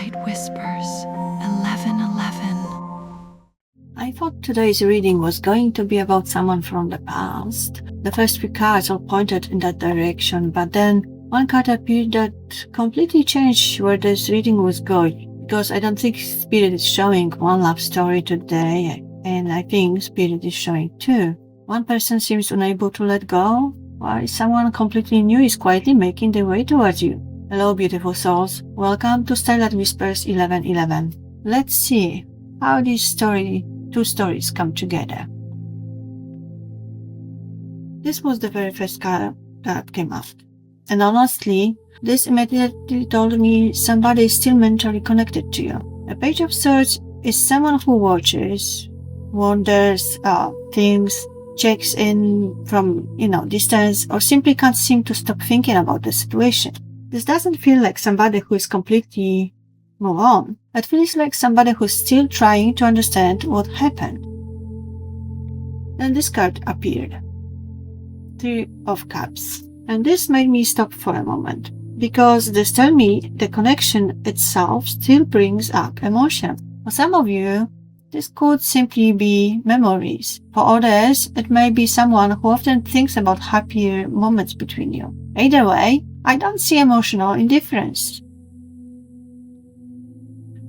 Starlight Whispers 1111. I thought today's reading was going to be about someone from the past. The first few cards all pointed in that direction, but then one card appeared that completely changed where this reading was going, because I don't think Spirit is showing one love story today, and I think Spirit is showing two. One person seems unable to let go, while someone completely new is quietly making their way towards you. Hello, beautiful souls. Welcome to Starlight Whispers 1111. Let's see how these two stories come together. This was the very first card that came up. And honestly, this immediately told me somebody is still mentally connected to you. A Page of Swords is someone who watches, wonders, thinks, checks in from, distance, or simply can't seem to stop thinking about the situation. This doesn't feel like somebody who is completely move on. It feels like somebody who's still trying to understand what happened. Then this card appeared. Three of Cups. And this made me stop for a moment, because this tells me the connection itself still brings up emotion. For some of you, this could simply be memories. For others, it may be someone who often thinks about happier moments between you. Either way, I don't see emotional indifference.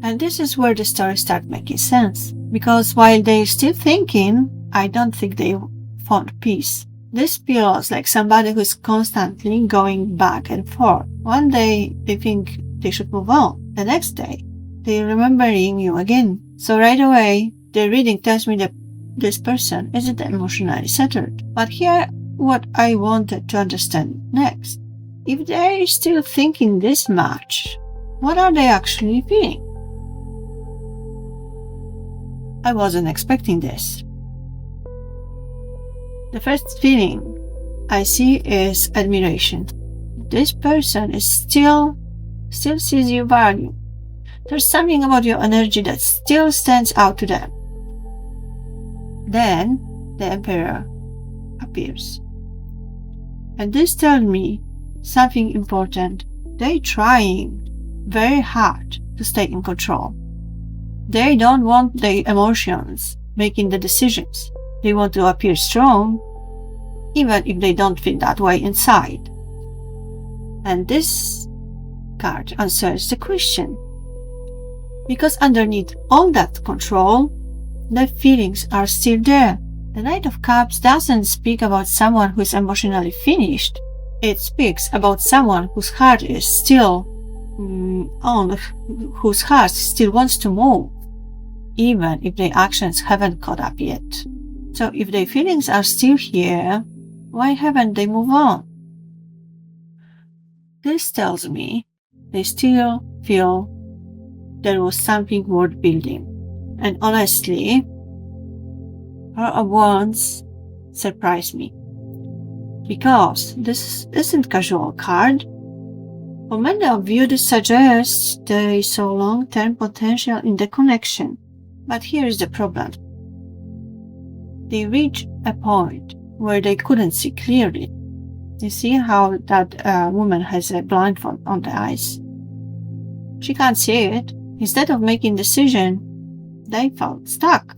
And this is where the story starts making sense. Because while they're still thinking, I don't think they found peace. This feels like somebody who's constantly going back and forth. One day, they think they should move on. The next day, they're remembering you again. So right away, the reading tells me that this person isn't emotionally settled. But here, what I wanted to understand next. If they're still thinking this much, what are they actually feeling? I wasn't expecting this. The first feeling I see is admiration. This person is still sees your value. There's something about your energy that still stands out to them. Then the Emperor appears. And this tells me something important. They're trying very hard to stay in control. They don't want their emotions making the decisions. They want to appear strong, even if they don't feel that way inside. And this card answers the question. Because underneath all that control, the feelings are still there. The Knight of Cups doesn't speak about someone who is emotionally finished. It speaks about someone whose heart is still whose heart still wants to move, even if their actions haven't caught up yet. So if their feelings are still here, why haven't they moved on? This tells me they still feel there was something worth building. And honestly, Four of Wands surprised me. Because this isn't casual card. For many of you, this suggests there is a long-term potential in the connection. But here is the problem. They reach a point where they couldn't see clearly. You see how that woman has a blindfold on the eyes? She can't see it. Instead of making a decision, they felt stuck.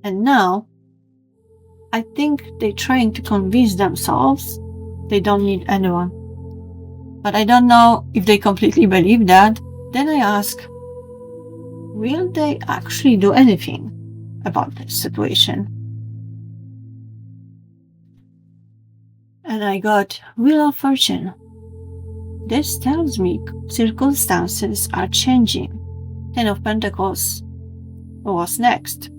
And now, I think they're trying to convince themselves they don't need anyone. But I don't know if they completely believe that. Then I ask, will they actually do anything about this situation? And I got Wheel of Fortune. This tells me circumstances are changing. Ten of Pentacles. What's next?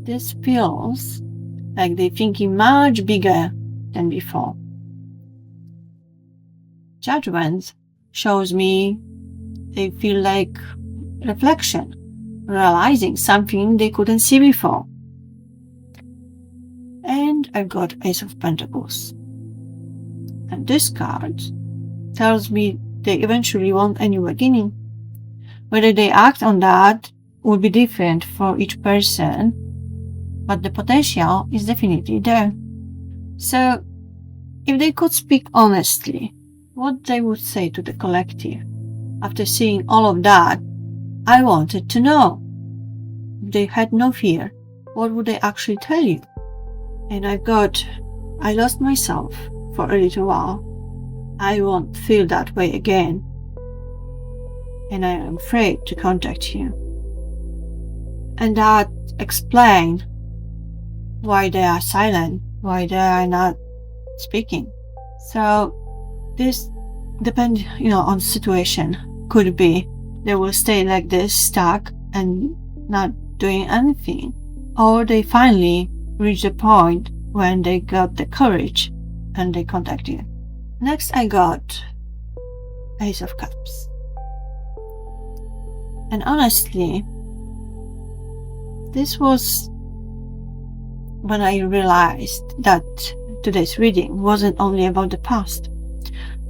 This feels like they're thinking much bigger than before. Judgment shows me they feel like reflection, realizing something they couldn't see before. And I've got Ace of Pentacles. And this card tells me they eventually want a new beginning. Whether they act on that will be different for each person, but the potential is definitely there. So, if they could speak honestly, what they would say to the collective? After seeing all of that, I wanted to know. If they had no fear, what would they actually tell you? And I lost myself for a little while. I won't feel that way again. And I am afraid to contact you. And that explains why they are silent, why they are not speaking. So this depends, on the situation. Could be they will stay like this, stuck and not doing anything. Or they finally reach the point when they got the courage and they contact you. Next I got Ace of Cups. And honestly, this was when I realized that today's reading wasn't only about the past.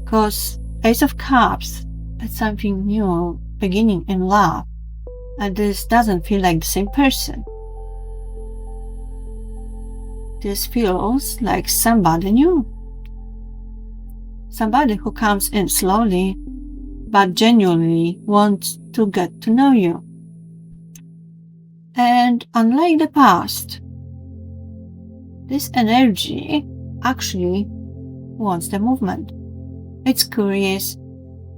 Because Ace of Cups is something new, beginning in love. And this doesn't feel like the same person. This feels like somebody new. Somebody who comes in slowly, but genuinely wants to get to know you. And unlike the past, this energy actually wants the movement. It's curious,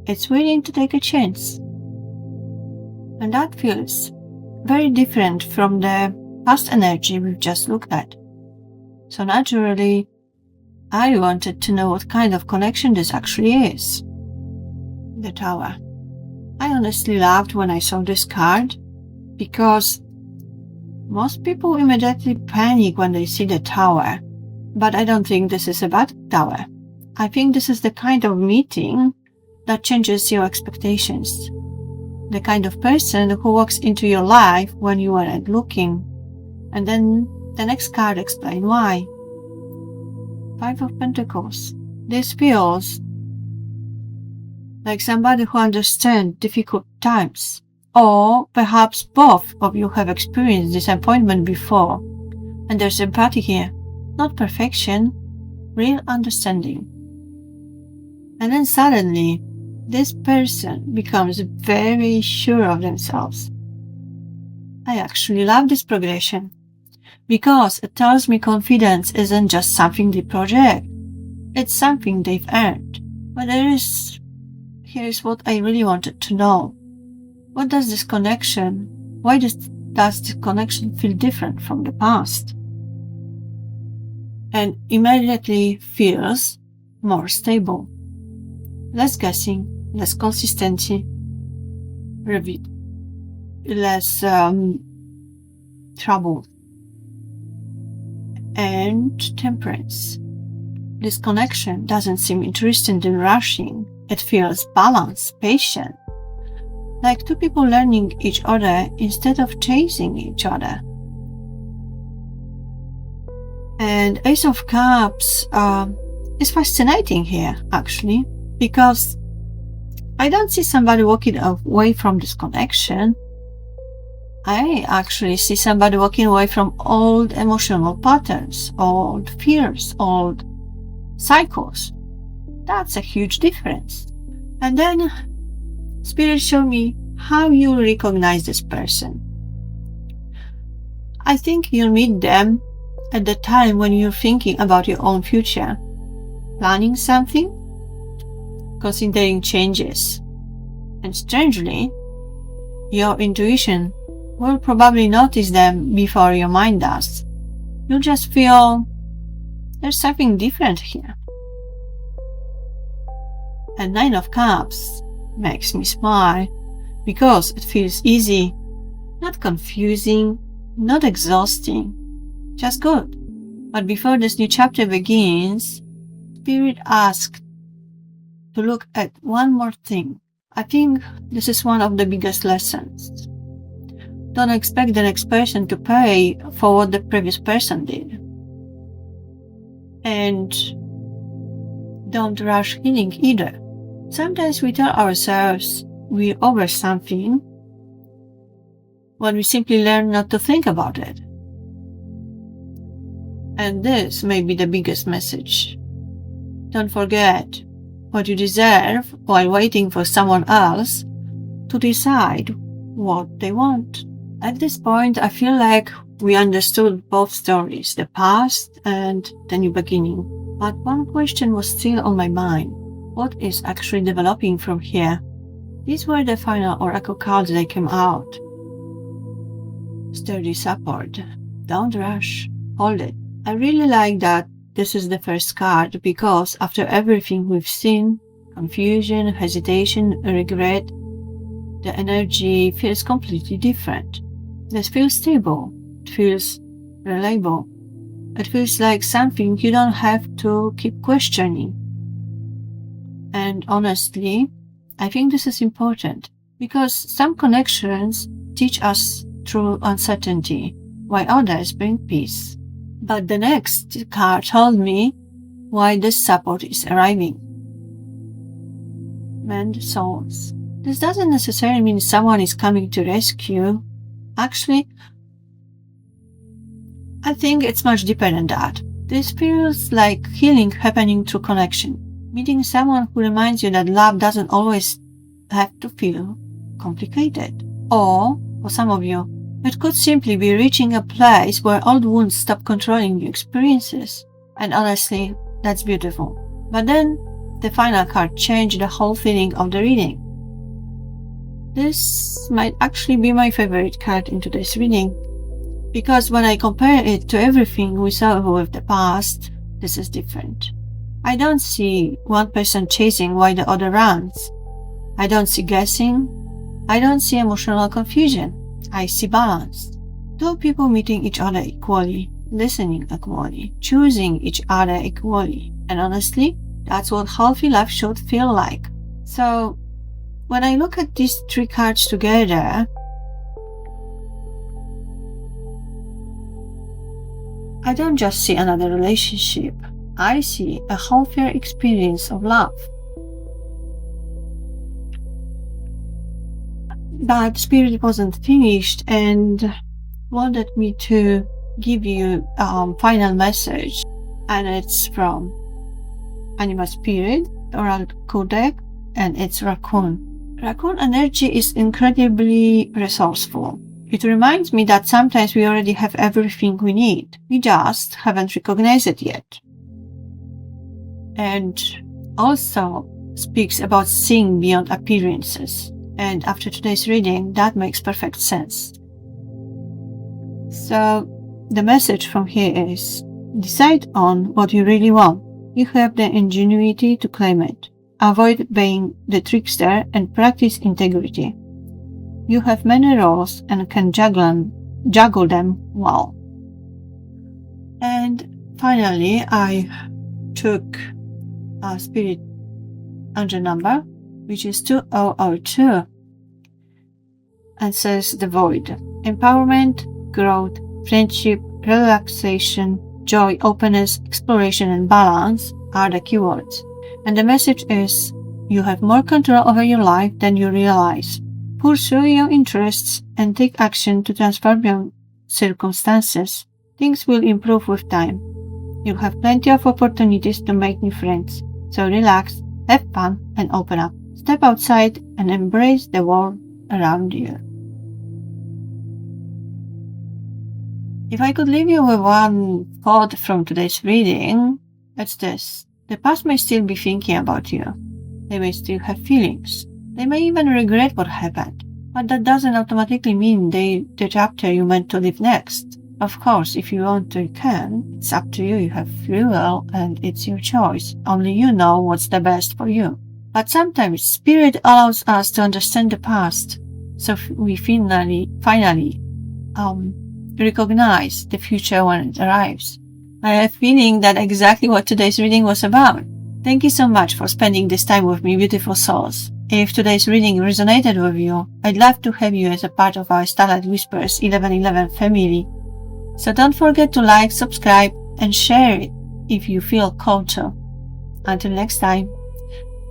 it's willing to take a chance. And that feels very different from the past energy we've just looked at. So naturally, I wanted to know what kind of connection this actually is. The Tower. I honestly laughed when I saw this card because most people immediately panic when they see the Tower. But I don't think this is a bad Tower. I think this is the kind of meeting that changes your expectations. The kind of person who walks into your life when you weren't looking. And then the next card explains why. Five of Pentacles. This feels like somebody who understands difficult times. Or perhaps both of you have experienced disappointment before. And there's empathy here. Not perfection, real understanding. And then suddenly, this person becomes very sure of themselves. I actually love this progression because it tells me confidence isn't just something they project. It's something they've earned. But here's what I really wanted to know. Why does this connection feel different from the past? And immediately feels more stable. Less guessing, less consistency, less trouble. And Temperance. This connection doesn't seem interested in rushing. It feels balanced, patient. Like two people learning each other instead of chasing each other. And Ace of Cups is fascinating here, actually, because I don't see somebody walking away from this connection. I actually see somebody walking away from old emotional patterns, old fears, old cycles. That's a huge difference. And then Spirit showed me how you recognize this person. I think you'll meet them at the time when you're thinking about your own future, planning something, considering changes. And strangely, your intuition will probably notice them before your mind does. You'll just feel there's something different here. And Nine of Cups makes me smile because it feels easy, not confusing, not exhausting, just good. But before this new chapter begins, Spirit asked to look at one more thing. I think this is one of the biggest lessons. Don't expect the next person to pay for what the previous person did. And don't rush healing either. Sometimes we tell ourselves we're over something when we simply learn not to think about it. And this may be the biggest message. Don't forget, what you deserve while waiting for someone else to decide what they want. At this point, I feel like we understood both stories, the past and the new beginning. But one question was still on my mind. What is actually developing from here? These were the final oracle cards that came out. Sturdy support. Don't rush. Hold it. I really like that this is the first card because after everything we've seen, confusion, hesitation, regret, the energy feels completely different. This feels stable. It feels reliable. It feels like something you don't have to keep questioning. And honestly, I think this is important because some connections teach us through uncertainty, while others bring peace. But the next card told me why this support is arriving. Mend souls. This doesn't necessarily mean someone is coming to rescue. Actually, I think it's much deeper than that. This feels like healing happening through connection. Meeting someone who reminds you that love doesn't always have to feel complicated. Or, for some of you, it could simply be reaching a place where old wounds stop controlling your experiences. And honestly, that's beautiful. But then, the final card changed the whole feeling of the reading. This might actually be my favorite card in today's reading. Because when I compare it to everything we saw with the past, this is different. I don't see one person chasing while the other runs. I don't see guessing. I don't see emotional confusion. I see balance. Two people meeting each other equally, listening equally, choosing each other equally. And honestly, that's what healthy life should feel like. So, when I look at these three cards together, I don't just see another relationship. I see a healthier experience of love. But Spirit wasn't finished and wanted me to give you a final message. And it's from Animal Spirit, Oracle deck, and it's Raccoon. Raccoon energy is incredibly resourceful. It reminds me that sometimes we already have everything we need. We just haven't recognized it yet. And also speaks about seeing beyond appearances. And after today's reading, that makes perfect sense. So, the message from here is, decide on what you really want. You have the ingenuity to claim it. Avoid being the trickster and practice integrity. You have many roles and can juggle them well. And finally, I took a spirit angel number, which is 2002, and says the void. Empowerment, growth, friendship, relaxation, joy, openness, exploration, and balance are the keywords. And the message is, you have more control over your life than you realize. Pursue your interests and take action to transform your circumstances. Things will improve with time. You have plenty of opportunities to make new friends. So relax, have fun, and open up. Step outside and embrace the world around you. If I could leave you with one thought from today's reading, it's this. The past may still be thinking about you. They may still have feelings. They may even regret what happened. But that doesn't automatically mean the chapter you meant to live next. Of course, if you want to, you can. It's up to you. You have free will and it's your choice. Only you know what's the best for you. But sometimes Spirit allows us to understand the past. So we finally recognize the future when it arrives. I have a feeling that exactly what today's reading was about. Thank you so much for spending this time with me, beautiful souls. If today's reading resonated with you, I'd love to have you as a part of our Starlight Whispers 1111 family. So don't forget to like, subscribe, and share it if you feel called to. Until next time,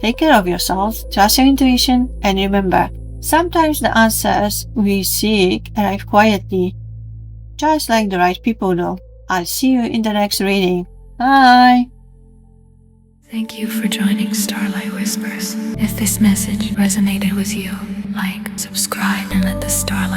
take care of yourselves, trust your intuition, and remember, sometimes the answers we seek arrive quietly, just like the right people do. I'll see you in the next reading. Bye! Thank you for joining Starlight Whispers. If this message resonated with you, like, subscribe, and let the starlight